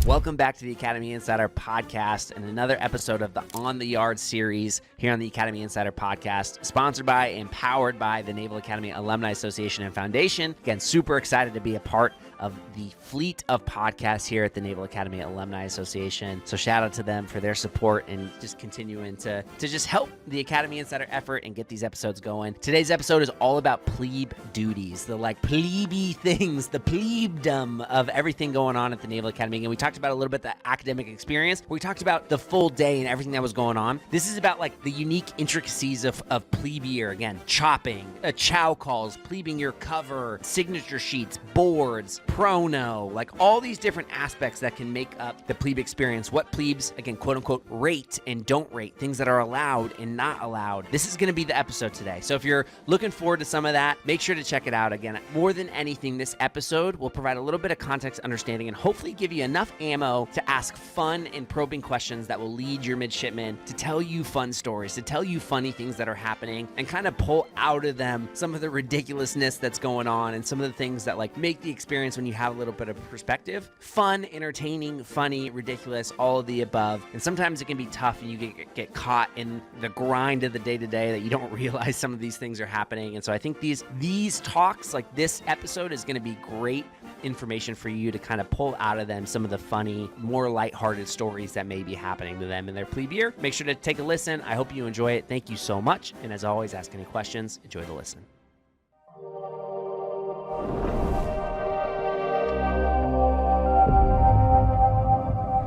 Welcome back to the Academy Insider Podcast and another episode of the On the Yard series here on the Academy Insider Podcast, sponsored by and powered by the Naval Academy Alumni Association and Foundation. Again, super excited to be a part of the fleet of podcasts here at the Naval Academy Alumni Association. So shout out to them for their support and just continuing to just help the Academy Insider effort and get these episodes going. Today's episode is all about plebe duties, the plebe things, the plebedom of everything going on at the Naval Academy. And we talked about a little bit the academic experience. We talked about the full day and everything that was going on. This is about the unique intricacies of plebe year. Again, chopping, chow calls, plebing your cover, signature sheets, boards, prono, all these different aspects that can make up the plebe experience. What plebes, again, quote unquote, rate and don't rate, things that are allowed and not allowed. This is going to be the episode today. So if you're looking forward to some of that, make sure to check it out. Again, more than anything, this episode will provide a little bit of context understanding and hopefully give you enough ammo to ask fun and probing questions that will lead your midshipmen to tell you fun stories, to tell you funny things that are happening and kind of pull out of them some of the ridiculousness that's going on and some of the things that make the experience when you have a little bit of perspective. Fun, entertaining, funny, ridiculous, all of the above. And sometimes it can be tough and you get caught in the grind of the day-to-day that you don't realize some of these things are happening. And so I think these talks, like this episode, is going to be great information for you to kind of pull out of them some of the funny, more lighthearted stories that may be happening to them in their plebe year. Make sure to take a listen. I hope you enjoy it. Thank you so much. And as always, ask any questions. Enjoy the listen.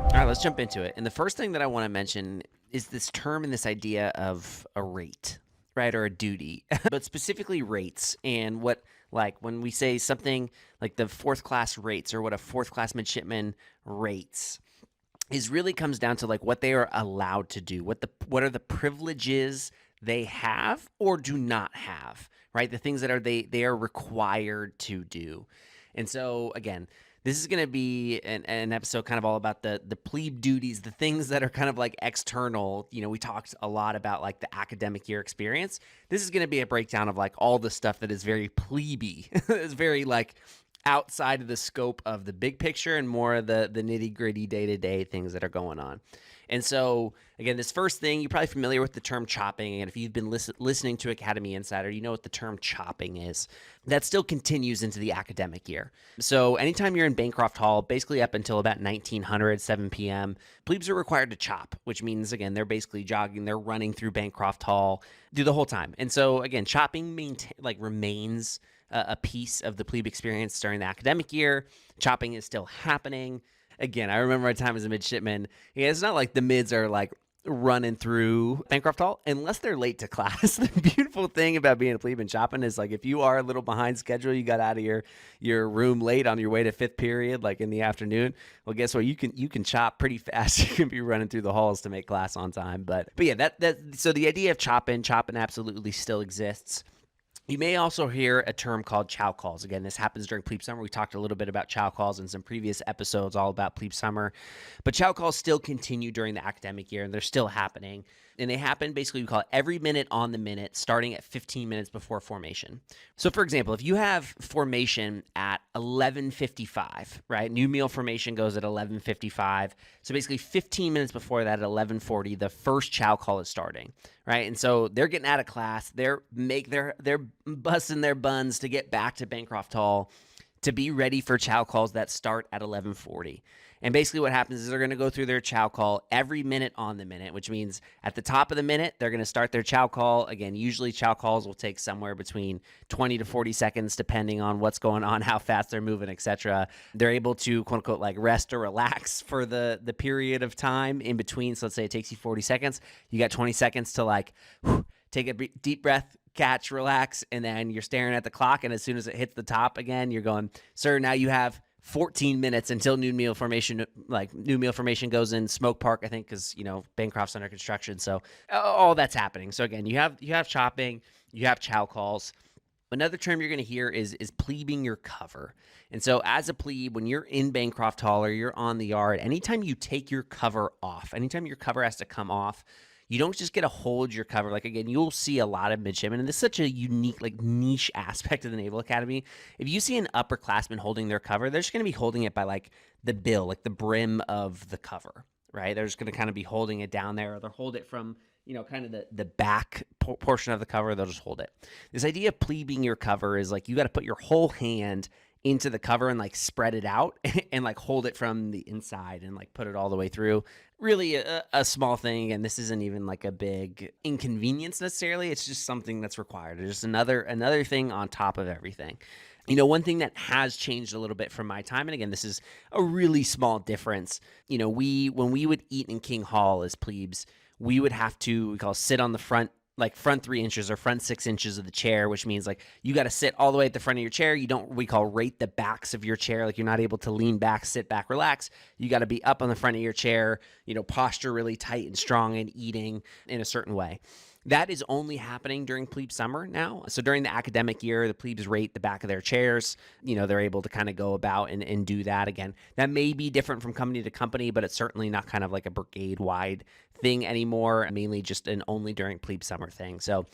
All right, let's jump into it. And the first thing that I want to mention is this term and this idea of a rate, right, or a duty, but specifically rates and what, when we say something like the fourth class rates or what a fourth class midshipman rates is really comes down to what they are allowed to do, what are the privileges they have or do not have, right? The things that they are required to do. And so again, this is going to be an episode kind of all about the plebe duties, the things that are kind of external. We talked a lot about the academic year experience. This is going to be a breakdown of all the stuff that is very plebe, is very outside of the scope of the big picture and more of the nitty gritty day-to-day things that are going on. And so, again, this first thing, you're probably familiar with the term chopping. And if you've been listening to Academy Insider, you know what the term chopping is. That still continues into the academic year. So anytime you're in Bancroft Hall, basically up until about 1900, 7 p.m., plebes are required to chop, which means, again, they're basically jogging, they're running through Bancroft Hall, do the whole time. And so, again, chopping remains a piece of the plebe experience during the academic year. Chopping is still happening. Again, I remember my time as a midshipman. Yeah, it's not like the mids are running through Bancroft Hall unless they're late to class. The beautiful thing about being a plebe and chopping is if you are a little behind schedule, you got out of your room late on your way to fifth period, in the afternoon. Well, guess what? You can chop pretty fast. You can be running through the halls to make class on time. But yeah, so the idea of chopping absolutely still exists. You may also hear a term called chow calls. Again, this happens during plebe summer. We talked a little bit about chow calls in some previous episodes all about plebe summer. But chow calls still continue during the academic year, and they're still happening. And they happen, basically, we call it every minute on the minute, starting at 15 minutes before formation. So, for example, if you have formation at 11:55, right? New meal formation goes at 11:55. So basically 15 minutes before that at 11:40, the first chow call is starting, right? And so they're getting out of class. They're busting their buns to get back to Bancroft Hall to be ready for chow calls that start at 11:40. And basically what happens is they're going to go through their chow call every minute on the minute, which means at the top of the minute, they're going to start their chow call. Again, usually chow calls will take somewhere between 20 to 40 seconds, depending on what's going on, how fast they're moving, etc. They're able to, quote unquote, rest or relax for the period of time in between. So let's say it takes you 40 seconds. You got 20 seconds to take a deep breath, catch, relax, and then you're staring at the clock. And as soon as it hits the top again, you're going, sir, now you have 14 minutes until noon meal formation. Noon meal formation goes in Smoke Park, I think, because Bancroft's under construction. So all that's happening. So again, you have chopping, you have chow calls. Another term you're going to hear is plebing your cover. And so as a plebe, when you're in Bancroft Hall or you're on the yard, anytime you take your cover off, anytime your cover has to come off, you don't just get to hold your cover. Like, again, you'll see a lot of midshipmen, and this is such a unique, like, niche aspect of the Naval Academy. If you see an upperclassman holding their cover, they're just going to be holding it by, like, the bill, like the brim of the cover, right? They're just going to kind of be holding it down there, or they'll hold it from, kind of the back portion of the cover. They'll just hold it. This idea of plebing your cover is like you got to put your whole hand into the cover and like spread it out and like hold it from the inside and like put it all the way through. Really a small thing, and this isn't even like a big inconvenience necessarily. It's just something that's required. It's just another thing on top of everything. One thing that has changed a little bit from my time, and again, this is a really small difference. When we would eat in King Hall as plebes, we would have to sit on the front 3 inches or front 6 inches of the chair, which means like you got to sit all the way at the front of your chair. You don't, we call rate the backs of your chair. Like you're not able to lean back, sit back, relax. You got to be up on the front of your chair, posture really tight and strong and eating in a certain way. That is only happening during plebe summer now. So during the academic year, the plebes rate the back of their chairs. They're able to kind of go about and do that. Again, that may be different from company to company, but it's certainly not kind of like a brigade-wide thing anymore, mainly just an only during plebe summer thing. So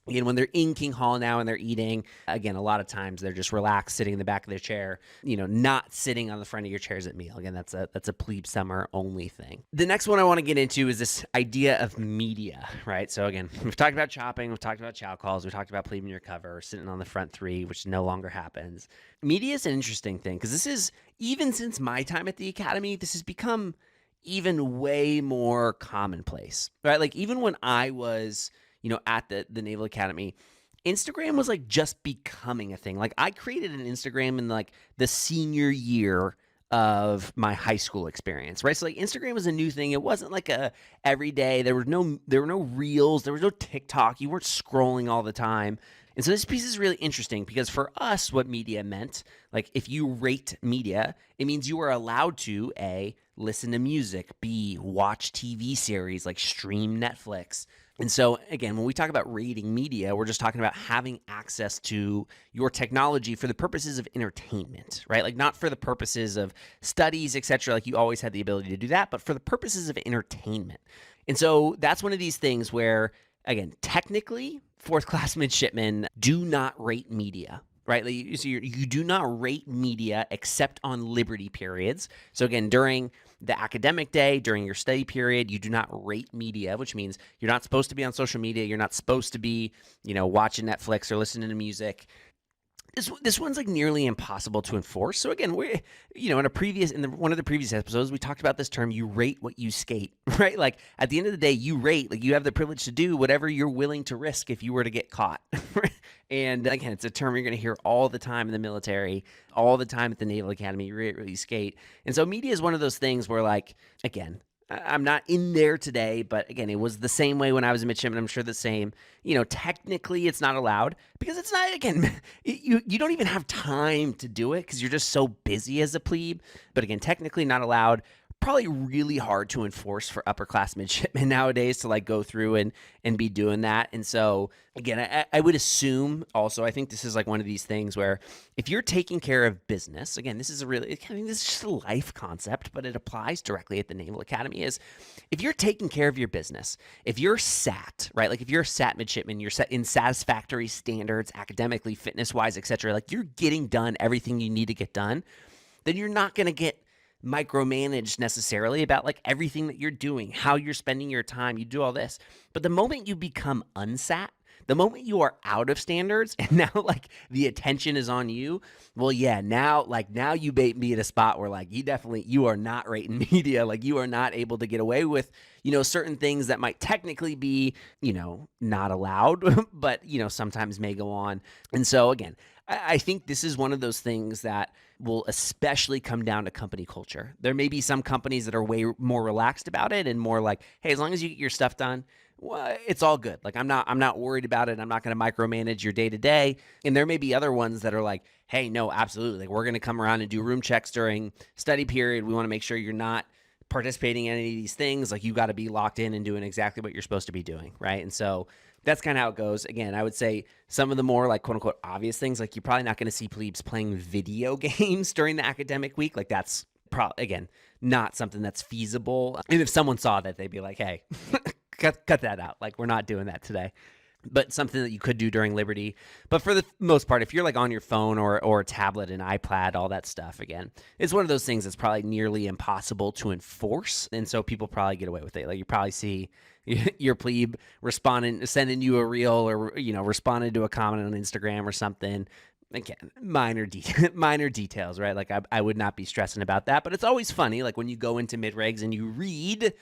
again, when they're in King Hall now and they're eating, again, a lot of times they're just relaxed, sitting in the back of their chair, not sitting on the front of your chairs at meal. Again, that's a plebe summer only thing. The next one I want to get into is this idea of media, right? So again, we've talked about chopping, we've talked about chow calls, we've talked about plebing your cover, sitting on the front 3, which no longer happens. Media is an interesting thing because this is, even since my time at the academy, this has become even way more commonplace, right? Like even when I was at the Naval Academy, Instagram was like just becoming a thing. Like I created an Instagram in like the senior year of my high school experience, right? So like Instagram was a new thing. It wasn't like a everyday. There were no reels. There was no TikTok. You weren't scrolling all the time. And so this piece is really interesting because for us, what media meant, like if you rate media, it means you are allowed to A, listen to music, B, watch TV series, like stream Netflix. And so again, when we talk about rating media, we're just talking about having access to your technology for the purposes of entertainment, right? Like not for the purposes of studies, etc. Like you always had the ability to do that, but for the purposes of entertainment. And so that's one of these things where, again, technically, fourth class midshipmen do not rate media, right? So you do not rate media except on liberty periods. So again, during the academic day, during your study period, you do not rate media, which means you're not supposed to be on social media. You're not supposed to be, watching Netflix or listening to music. This one's like nearly impossible to enforce. So again, we're, in one of the previous episodes, we talked about this term, you rate what you skate, right? Like at the end of the day, you rate, like you have the privilege to do whatever you're willing to risk if you were to get caught. And again, it's a term you're going to hear all the time in the military, all the time at the Naval Academy, you rate what you skate. And so media is one of those things where like, again, I'm not in there today, but again, it was the same way when I was a midshipman. I'm sure the same. Technically it's not allowed because it's not, again, you don't even have time to do it because you're just so busy as a plebe. But again, technically not allowed. Probably really hard to enforce for upperclass midshipmen nowadays to like go through and be doing that. And so again, I would assume also, I think this is like one of these things where if you're taking care of business, again, this is this is just a life concept, but it applies directly at the Naval Academy is if you're taking care of your business, if you're SAT, right? Like if you're a SAT midshipman, you're set in satisfactory standards, academically, fitness wise, etc. Like you're getting done everything you need to get done, then you're not going to get micromanaged necessarily about like everything that you're doing, how you're spending your time, you do all this. But the moment you become unsat, the moment you are out of standards and now like the attention is on you, well, yeah, now you bait me at a spot where like you are not rating media, like you are not able to get away with, certain things that might technically be, not allowed, but, sometimes may go on. And so again, I think this is one of those things that will especially come down to company culture. There may be some companies that are way more relaxed about it and more like, hey, as long as you get your stuff done, well, it's all good. Like I'm not worried about it. I'm not going to micromanage your day to day. And there may be other ones that are like, hey, no, absolutely. Like we're going to come around and do room checks during study period. We want to make sure you're not participating in any of these things. Like you got to be locked in and doing exactly what you're supposed to be doing, right? And so that's kind of how it goes. Again, I would say some of the more like quote unquote obvious things, like you're probably not going to see plebes playing video games during the academic week. Like that's again, not something that's feasible. And if someone saw that, they'd be like, hey, cut that out. Like, we're not doing that today. But something that you could do during Liberty. But for the most part, if you're like on your phone or a tablet, an iPad, all that stuff, again, it's one of those things that's probably nearly impossible to enforce. And so people probably get away with it. Like, you probably see your plebe responding, sending you a reel, or, responding to a comment on Instagram or something. Again, minor details, right? Like, I would not be stressing about that. But it's always funny, like when you go into mid-regs and you read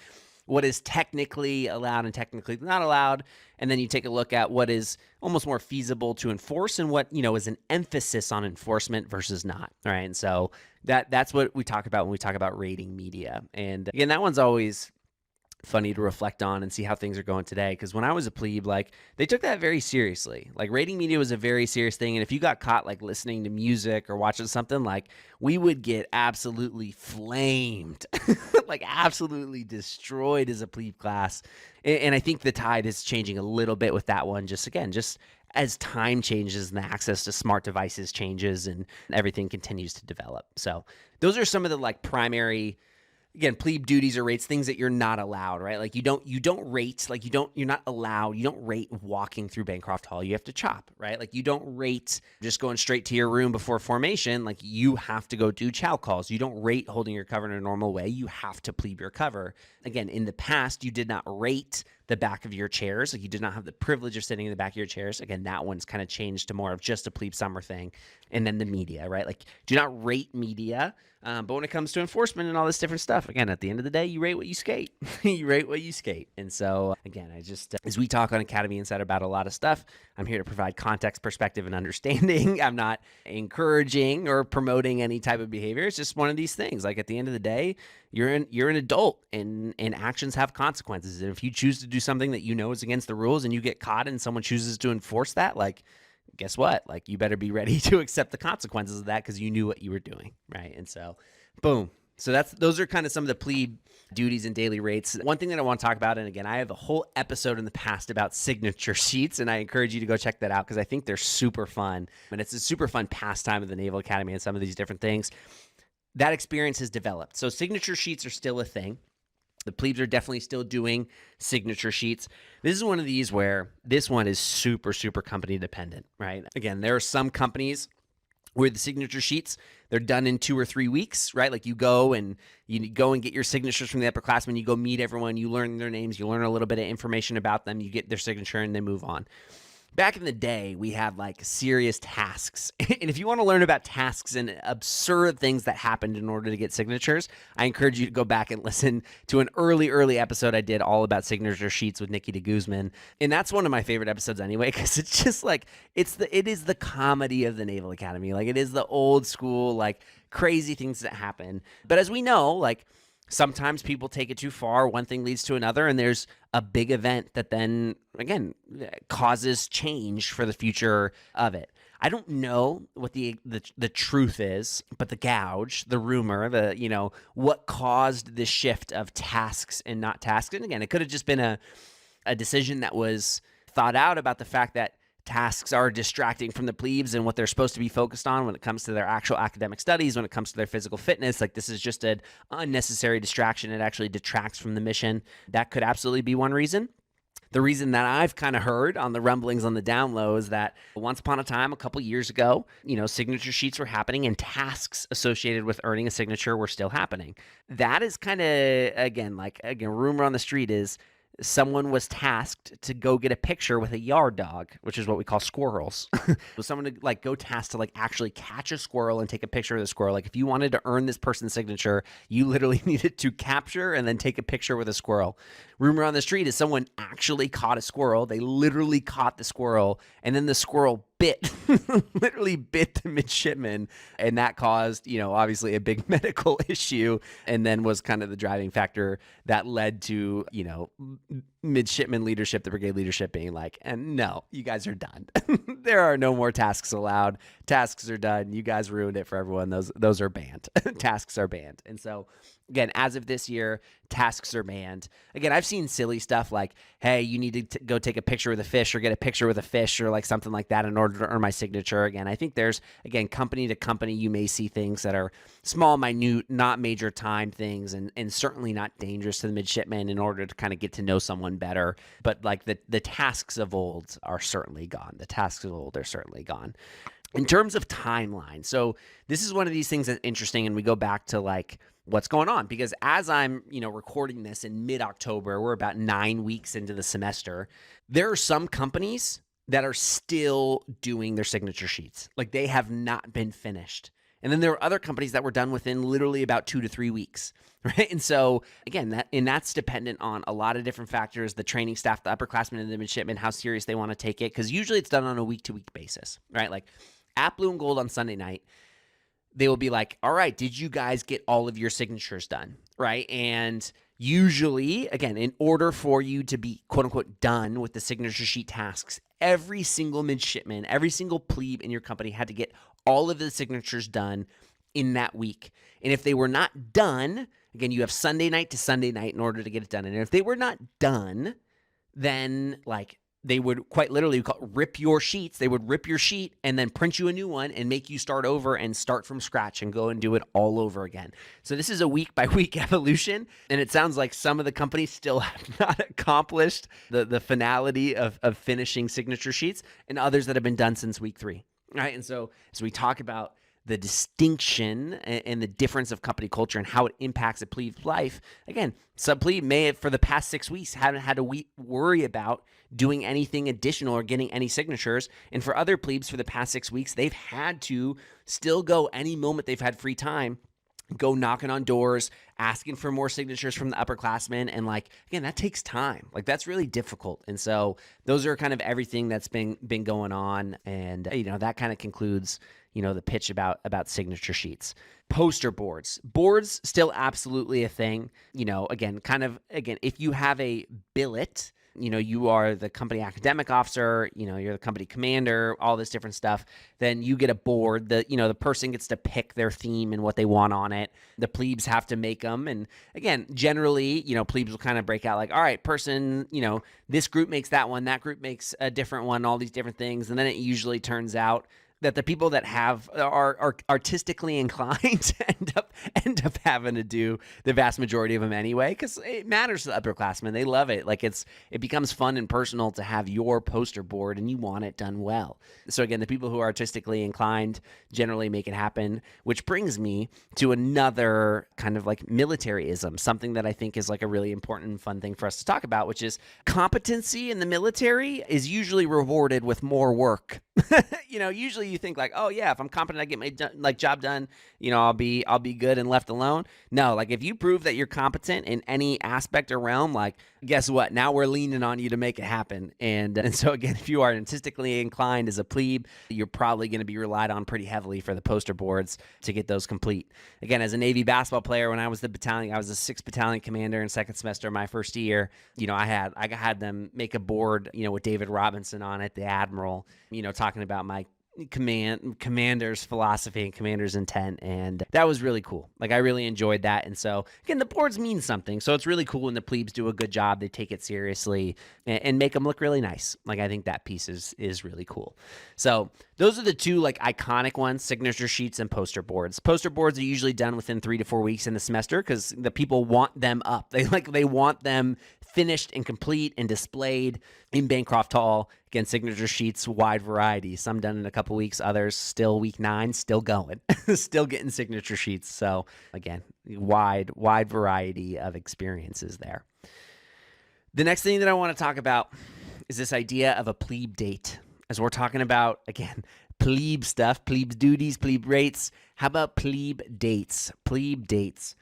what is technically allowed and technically not allowed, and then you take a look at what is almost more feasible to enforce and what, is an emphasis on enforcement versus not, right? And so that's what we talk about when we talk about rating media. And again, that one's always funny to reflect on and see how things are going today. Because when I was a plebe, like, they took that very seriously. Like, rating media was a very serious thing. And if you got caught like listening to music or watching something, like, we would get absolutely flamed, like absolutely destroyed as a plebe class. And I think the tide is changing a little bit with that one. Just as time changes and the access to smart devices changes and everything continues to develop. So those are some of the like primary, again, plebe duties or rates, things that you're not allowed, right? Like, you don't rate, like, you're not allowed, you don't rate walking through Bancroft Hall. You have to chop, right? Like, you don't rate just going straight to your room before formation. Like, you have to go do chow calls. You don't rate holding your cover in a normal way. You have to plebe your cover. Again, in the past, you did not rate the back of your chairs. Like, you did not have the privilege of sitting in the back of your chairs. Again, that one's kind of changed to more of just a plebe summer thing. And then the media, right? Like, do not rate media. But when it comes to enforcement and all this different stuff, again, at the end of the day, you rate what you skate. You rate what you skate. And so, again, I just, as we talk on Academy Insider about a lot of stuff, I'm here to provide context, perspective, and understanding. I'm not encouraging or promoting any type of behavior. It's just one of these things. Like, at the end of the day, you're an adult, and actions have consequences. And if you choose to do something that you know is against the rules and you get caught and someone chooses to enforce that, like, guess what? Like, you better be ready to accept the consequences of that because you knew what you were doing, right? And so, boom. So those are kind of some of the plebe duties and daily rates. One thing that I want to talk about, and again, I have a whole episode in the past about signature sheets, and I encourage you to go check that out because I think they're super fun. And it's a super fun pastime of the Naval Academy and some of these different things. That experience has developed. So signature sheets are still a thing. The plebes are definitely still doing signature sheets. This is one of these where this one is super, super company dependent, right? Again, there are some companies where the signature sheets, they're done in 2 or 3 weeks, right? Like, you go and get your signatures from the upperclassmen, you go meet everyone, you learn their names, you learn a little bit of information about them, you get their signature, and they move on. Back in the day, we had like serious tasks. And if you want to learn about tasks and absurd things that happened in order to get signatures, I encourage you to go back and listen to an early episode I did all about signature sheets with Nikki de Guzman. And that's one of my favorite episodes anyway, because it's just like, it is the comedy of the Naval Academy. Like, it is the old school, like, crazy things that happen. But as we know, like, sometimes people take it too far. One thing leads to another, and there's a big event that then, again, causes change for the future of it. I don't know what the truth is, but the gouge, the rumor, what caused this shift of tasks and not tasks. And again, it could have just been a decision that was thought out about the fact that tasks are distracting from the plebes and what they're supposed to be focused on when it comes to their actual academic studies, when it comes to their physical fitness. Like, this is just an unnecessary distraction. It actually detracts from the mission. That could absolutely be one reason. The reason that I've kind of heard on the rumblings on the down low is that once upon a time, a couple years ago, signature sheets were happening and tasks associated with earning a signature were still happening. That is kind of, again, rumor on the street is someone was tasked to go get a picture with a yard dog, which is what we call squirrels. So someone to go tasked to actually catch a squirrel and take a picture of the squirrel. Like, if you wanted to earn this person's signature, you literally needed to capture and then take a picture with a squirrel. Rumor on the street is someone actually caught a squirrel. They literally caught the squirrel, and then the squirrel literally bit the midshipman, and that caused, obviously a big medical issue, and then was kind of the driving factor that led to, midshipman leadership, the brigade leadership being like, and no, you guys are done. There are no more tasks allowed. Tasks are done. You guys ruined it for everyone. Those are banned. Tasks are banned. And so Again, as of this year, tasks are banned. Again, I've seen silly stuff like, hey, you need to go take a picture with a fish or get a picture with a fish or like something like that in order to earn my signature. Again, I think there's, again, company to company, you may see things that are small, minute, not major time things, and certainly not dangerous to the midshipman in order to kind of get to know someone better. But like the tasks of old are certainly gone. The tasks of old are certainly gone. In terms of timeline, so this is one of these things that's interesting, and we go back to like what's going on, because as I'm, recording this in mid-October, we're about 9 weeks into the semester. There are some companies that are still doing their signature sheets. Like they have not been finished. And then there are other companies that were done within literally about 2 to 3 weeks, right? And so again, that's dependent on a lot of different factors, the training staff, the upperclassmen and the midshipmen, how serious they want to take it. Because usually it's done on a week-to-week basis, right? Like at Blue and Gold on Sunday night, they will be like, all right, did you guys get all of your signatures done, right? And usually, again, in order for you to be quote unquote done with the signature sheet tasks, every single midshipman, every single plebe in your company had to get all of the signatures done in that week. And if they were not done, again, you have Sunday night to Sunday night in order to get it done. And if they were not done, then like they would quite literally rip your sheets. They would rip your sheet and then print you a new one and make you start over and start from scratch and go and do it all over again. So this is a week by week evolution. And it sounds like some of the companies still have not accomplished the finality of finishing signature sheets, and others that have been done since week 3. Right. And so as we talk about the distinction and the difference of company culture and how it impacts a plebe's life, again, some plebe may have, for the past 6 weeks, haven't had to worry about doing anything additional or getting any signatures. And for other plebes, for the past 6 weeks, they've had to still go any moment they've had free time, go knocking on doors, asking for more signatures from the upperclassmen. And like, again, that takes time. Like that's really difficult. And so those are kind of everything that's been going on. And, that kind of concludes, the pitch about signature sheets. Poster boards. Boards still absolutely a thing. Again, if you have a billet, you are the company academic officer, you're the company commander, all this different stuff, then you get a board. The person gets to pick their theme and what they want on it. The plebes have to make them. And again, generally, plebes will kind of break out like, all right, person, this group makes that one, that group makes a different one, all these different things. And then it usually turns out that the people that are artistically inclined end up having to do the vast majority of them anyway, because it matters to the upperclassmen. They love it. Like it becomes fun and personal to have your poster board, and you want it done well. So again, the people who are artistically inclined generally make it happen, which brings me to another kind of like militaryism, something that I think is like a really important and fun thing for us to talk about, which is competency in the military is usually rewarded with more work. Usually you think like, oh yeah, if I'm competent, I get my job done, I'll be good and left alone. No, like if you prove that you're competent in any aspect or realm, like guess what? Now we're leaning on you to make it happen. And so again, if you are artistically inclined as a plebe, you're probably going to be relied on pretty heavily for the poster boards to get those complete. Again, as a Navy basketball player, when I was I was a 6th battalion commander in second semester of my first year, I had them make a board, with David Robinson on it, the Admiral, talking about my commander's philosophy and commander's intent, and that was really cool. Like I really enjoyed that. And so again, the boards mean something, so it's really cool when the plebes do a good job, they take it seriously and make them look really nice. Like I think that piece is really cool. So those are the two like iconic ones: signature sheets and poster boards. Poster boards are usually done within 3 to 4 weeks in the semester because the people want them up. They want them finished and complete and displayed in Bancroft Hall. Again, signature sheets, wide variety. Some done in a couple weeks, others still week 9, still going, still getting signature sheets. So again, wide variety of experiences there. The next thing that I want to talk about is this idea of a plebe date. As we're talking about, again, plebe stuff, plebe duties, plebe rates. How about plebe dates? Plebe dates.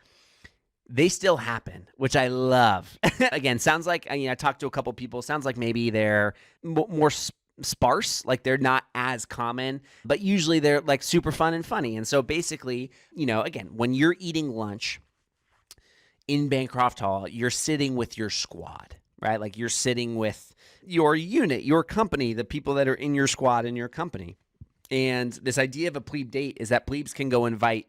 They still happen, which I love. Again, sounds like, I talked to a couple people, sounds like maybe they're more sparse, like they're not as common, but usually they're like super fun and funny. And so basically, again, when you're eating lunch in Bancroft Hall, you're sitting with your squad, right? Like you're sitting with your unit, your company, the people that are in your squad in your company. And this idea of a plebe date is that plebes can go invite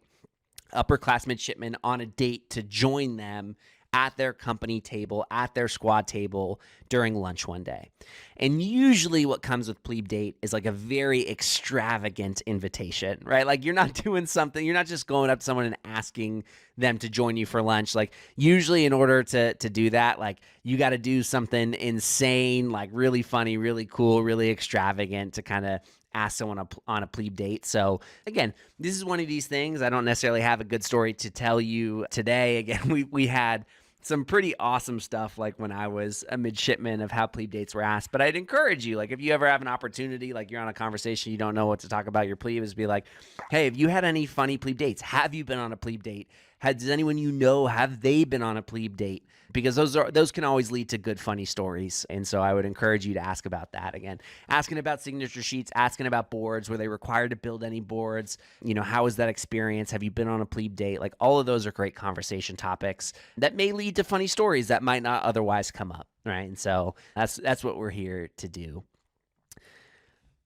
upper-class midshipmen on a date to join them at their company table, at their squad table during lunch one day. And usually what comes with plebe date is like a very extravagant invitation, right? Like you're not doing something, you're not just going up to someone and asking them to join you for lunch. Like usually in order to do that, like you got to do something insane, like really funny, really cool, really extravagant to kind of ask someone on a plebe date. So again, this is one of these things. I don't necessarily have a good story to tell you today. Again, we had some pretty awesome stuff like when I was a midshipman of how plebe dates were asked. But I'd encourage you, like if you ever have an opportunity, like you're on a conversation, you don't know what to talk about, your plebes, be like, hey, have you had any funny plebe dates? Have you been on a plebe date? Does anyone you know, have they been on a plebe date? Because those can always lead to good, funny stories. And so I would encourage you to ask about that. Again, asking about signature sheets, asking about boards. Were they required to build any boards? How was that experience? Have you been on a plebe date? Like all of those are great conversation topics that may lead to funny stories that might not otherwise come up, right? And so that's what we're here to do.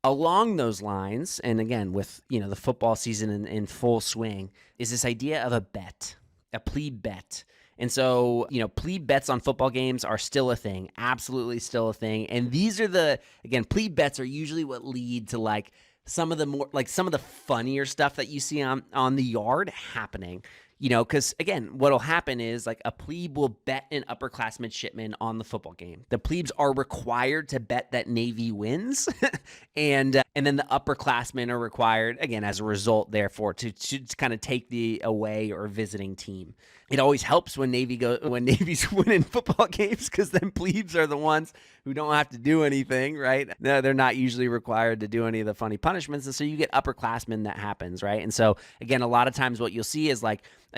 Along those lines, and again, with the football season in full swing, is this idea of a bet, a plebe bet. And so, plebe bets on football games are still a thing, absolutely still a thing. And these are plebe bets are usually what lead to like some of the funnier stuff that you see on the yard happening. Because again, what'll happen is like a plebe will bet an upper-class midshipman on the football game. The plebes are required to bet that Navy wins, and then the upperclassmen are required, again, as a result, therefore, to kind of take the away or visiting team. It always helps when Navy's winning football games because then plebes are the ones who don't have to do anything, right? No, they're not usually required to do any of the funny punishments, and so you get upperclassmen that happens, right? And so again, a lot of times what you'll see is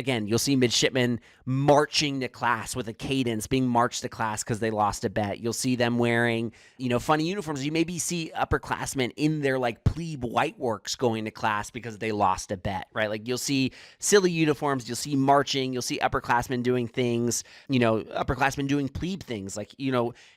you'll see midshipmen marching to class with a cadence, being marched to class because they lost a bet. You'll see them wearing, funny uniforms. You maybe see upperclassmen in their like plebe white works going to class because they lost a bet, right? Like you'll see silly uniforms, you'll see marching, you'll see upperclassmen doing things, upperclassmen doing plebe things like,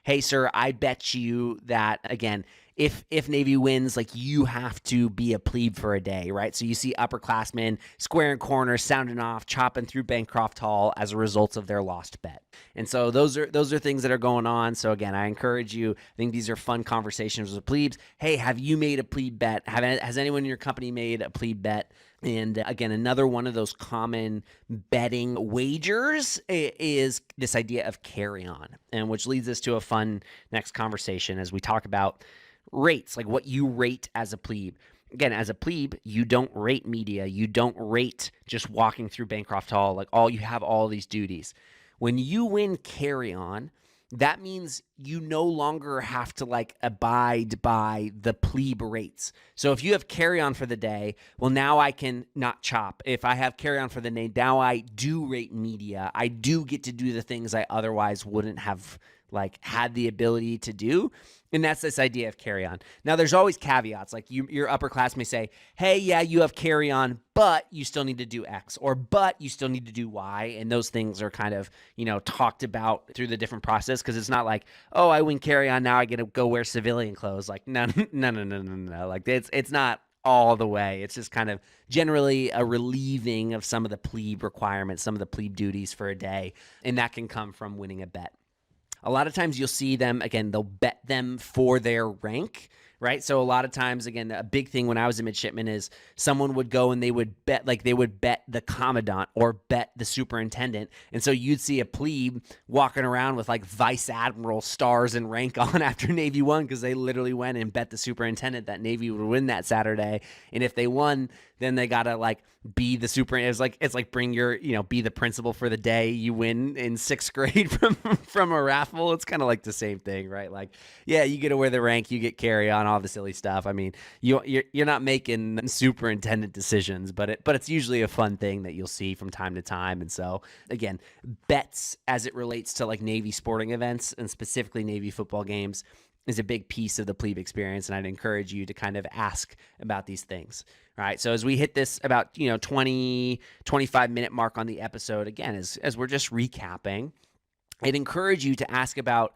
hey, sir, I bet you that, again, if Navy wins, like you have to be a plebe for a day, right? So you see upperclassmen squaring corners, sounding off, chopping through Bancroft Hall as a result of their lost bet. And so those are things that are going on. So again, I encourage you. I think these are fun conversations with plebes. Hey, have you made a plebe bet? Has anyone in your company made a plebe bet? And again, another one of those common betting wagers is this idea of carry on, and which leads us to a fun next conversation as we talk about rates, like what you rate as a plebe. Again, as a plebe, you don't rate media. You don't rate just walking through Bancroft Hall. Like you have all these duties. When you win carry on, that means you no longer have to like abide by the plebe rates. So if you have carry on for the day, well, now I can not chop. If I have carry on for the day, now I do rate media. I do get to do the things I otherwise wouldn't have like had the ability to do. And that's this idea of carry on. Now, there's always caveats. Like your upper class may say, hey, yeah, you have carry on, but you still need to do X, or but you still need to do Y. And those things are kind of, talked about through the different process, because it's not like, oh, I win carry on, now I get to go wear civilian clothes. Like, no. Like, it's not all the way. It's just kind of generally a relieving of some of the plebe requirements, some of the plebe duties for a day. And that can come from winning a bet. A lot of times you'll see them, again, they'll bet them for their rank, right? So a lot of times, again, a big thing when I was a midshipman is someone would go and they would bet the commandant or bet the superintendent. And so you'd see a plebe walking around with like vice admiral stars and rank on after Navy won, because they literally went and bet the superintendent that Navy would win that Saturday. And if they won, then they got to like be the superintendent. It's like bring your, be the principal for the day you win in 6th grade from a raffle. It's kind of like the same thing, right? Like, yeah, you get to wear the rank, you get carry on, all the silly stuff. I mean, you're not making superintendent decisions, but it's usually a fun thing that you'll see from time to time. And so again, bets as it relates to like Navy sporting events and specifically Navy football games is a big piece of the plebe experience. And I'd encourage you to kind of ask about these things. All right. So as we hit this about, 20, 25-minute mark on the episode, again, as we're just recapping, I'd encourage you to ask about,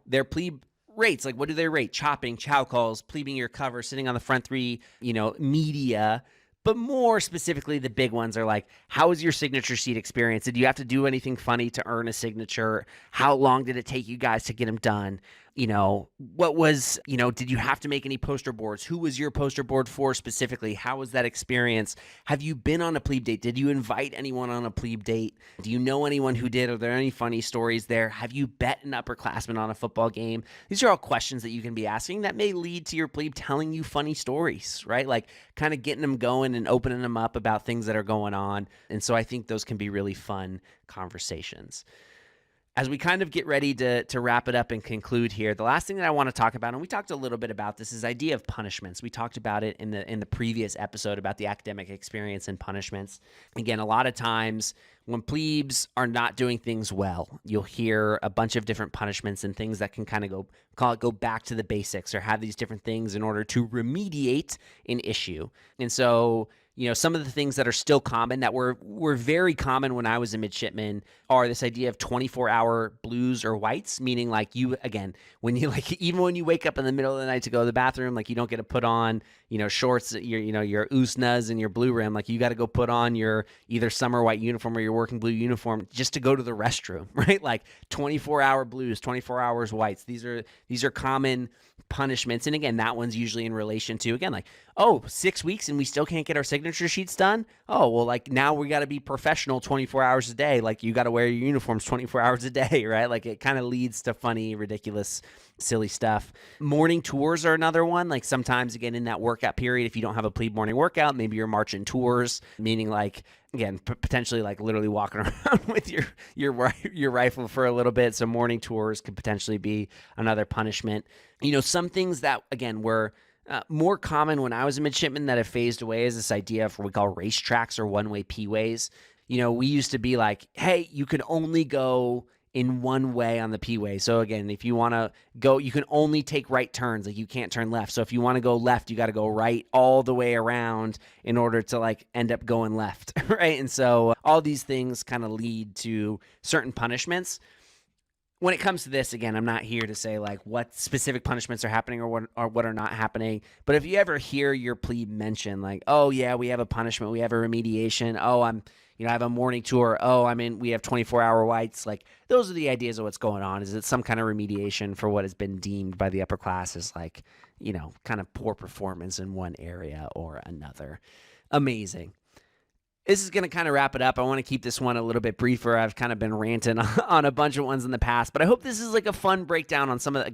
their plebe rates. Like, what do they rate? Chopping, chow calls, plebing your cover, sitting on the front three, media, But more specifically, the big ones are like, how was your signature sheet experience? Did you have to do anything funny to earn a signature? How long did it take you guys to get them done? What was, did you have to make any poster boards? Who was your poster board for specifically? How was that experience? Have you been on a plebe date? Did you invite anyone on a plebe date? Do you know anyone who did? Are there any funny stories there? Have you bet an upperclassman on a football game? These are all questions that you can be asking that may lead to your plebe telling you funny stories, right? Like kind of getting them going and opening them up about things that are going on. And so I think those can be really fun conversations. As we kind of get ready to wrap it up and conclude here, the last thing that I want to talk about, and we talked a little bit about this, is idea of punishments. We talked about it in the previous episode about the academic experience and punishments. Again, a lot of times when plebes are not doing things well, you'll hear a bunch of different punishments and things that can kind of go back to the basics or have these different things in order to remediate an issue. And so some of the things that are still common that were very common when I was a midshipman are this idea of 24-hour blues or whites, meaning like when you even when you wake up in the middle of the night to go to the bathroom, like you don't get to put on, shorts, your usnas and your blue rim, like you got to go put on your either summer white uniform or your working blue uniform just to go to the restroom, right? Like 24-hour blues, 24 hours whites. These are common punishments. And again, that one's usually in relation to, again, like, 6 weeks and we still can't get our signature sheets done. Oh, well, like now we got to be professional 24 hours a day. Like you got to wear your uniforms 24 hours a day, right? Like it kind of leads to funny, ridiculous, silly stuff. Morning tours are another one. Like sometimes, again, in that workout period, if you don't have a plebe morning workout, maybe you're marching tours, meaning like, again, potentially like literally walking around with your rifle for a little bit. So morning tours could potentially be another punishment. Some things that, again, were more common when I was a midshipman that have phased away is this idea of what we call racetracks or one-way P-ways. We used to be like, hey, you can only go in one way on the P-way. So again, if you want to go, you can only take right turns. Like you can't turn left. So if you want to go left, you got to go right all the way around in order to like end up going left, right? And so all these things kind of lead to certain punishments. When it comes to this, again, I'm not here to say like what specific punishments are happening or what are not happening. But if you ever hear your plebe mention like, oh yeah, we have a punishment, we have a remediation. Oh, I have a morning tour. Oh, we have 24-hour whites. Like those are the ideas of what's going on. Is it some kind of remediation for what has been deemed by the upper class as like, kind of poor performance in one area or another. Amazing. This is going to kind of wrap it up. I want to keep this one a little bit briefer. I've kind of been ranting on a bunch of ones in the past, but I hope this is like a fun breakdown on some of the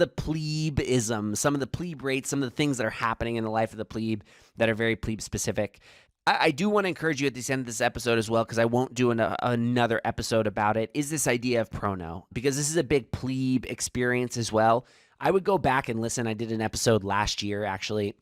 plebisms, some of the plebe rates, some of the things that are happening in the life of the plebe that are very plebe specific. I do want to encourage you at the end of this episode as well, because I won't do another episode about it, is this idea of prono, because this is a big plebe experience as well. I would go back and listen. I did an episode last year, actually,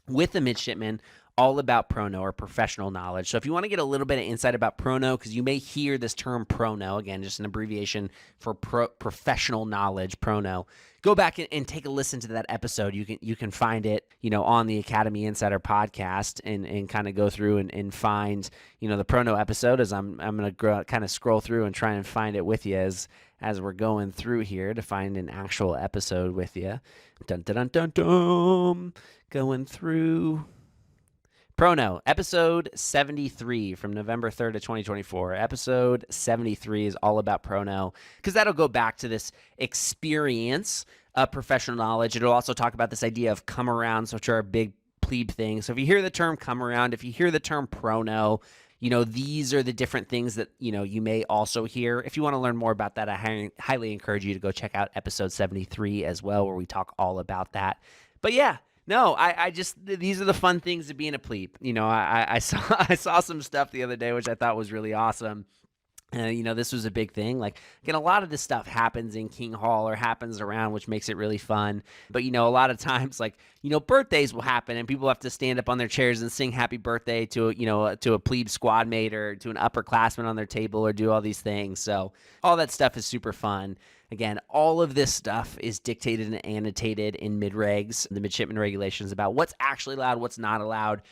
with a midshipman all about prono or professional knowledge. So if you want to get a little bit of insight about prono, because you may hear this term prono, again, just an abbreviation for professional knowledge, prono, go back and take a listen to that episode. You can find it, on the Academy Insider podcast and kind of go through and find, the prono episode as I'm going to kind of scroll through and try and find it with you as we're going through here to find an actual episode with you. Dun, dun, dun, dun, dun. Going through Prono, episode 73 from November 3rd of 2024. Episode 73 is all about prono, because that'll go back to this experience of professional knowledge. It'll also talk about this idea of come arounds, which are a big plebe thing. So if you hear the term come around, if you hear the term prono, these are the different things that, you may also hear. If you want to learn more about that, I highly encourage you to go check out episode 73 as well, where we talk all about that. But yeah. No, I just, these are the fun things of being a plebe. I saw some stuff the other day, which I thought was really awesome. This was a big thing. Like, again, a lot of this stuff happens in King Hall or happens around, which makes it really fun. But, a lot of times, like, birthdays will happen and people have to stand up on their chairs and sing happy birthday to a plebe squad mate or to an upperclassman on their table or do all these things. So all that stuff is super fun. Again, all of this stuff is dictated and annotated in mid-regs, the midshipman regulations about what's actually allowed, what's not allowed.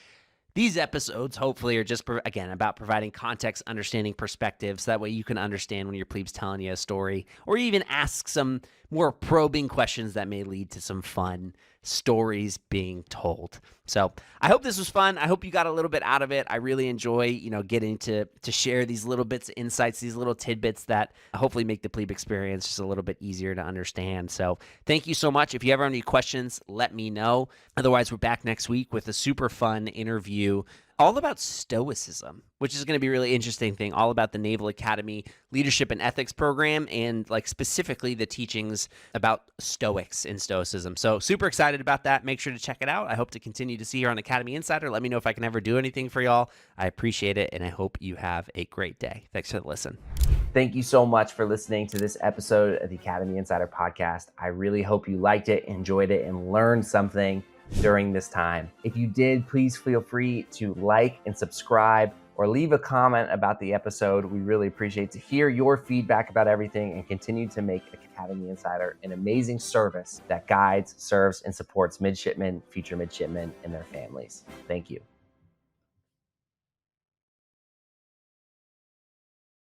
These episodes, hopefully, are just, again, about providing context, understanding perspectives. So that way you can understand when your plebe's telling you a story, or even ask some more probing questions that may lead to some fun stories being told. So I hope this was fun. I hope you got a little bit out of it. I really enjoy, getting to share these little bits of insights, these little tidbits that hopefully make the plebe experience just a little bit easier to understand. So thank you so much. If you ever have any questions, let me know. Otherwise, we're back next week with a super fun interview all about stoicism, which is going to be a really interesting thing, all about the Naval Academy leadership and ethics program, and like specifically the teachings about stoics and stoicism. So super excited about that. Make sure to check it out. I hope to continue to see you here on Academy Insider. Let me know if I can ever do anything for y'all. I appreciate it, and I hope you have a great day. Thanks for the listen. Thank you so much for listening to this episode of the Academy Insider podcast. I really hope you liked it, enjoyed it, and learned something during this time. If you did, please feel free to like and subscribe or leave a comment about the episode. We really appreciate to hear your feedback about everything and continue to make Academy Insider an amazing service that guides, serves, and supports midshipmen, future midshipmen, and their families. Thank you.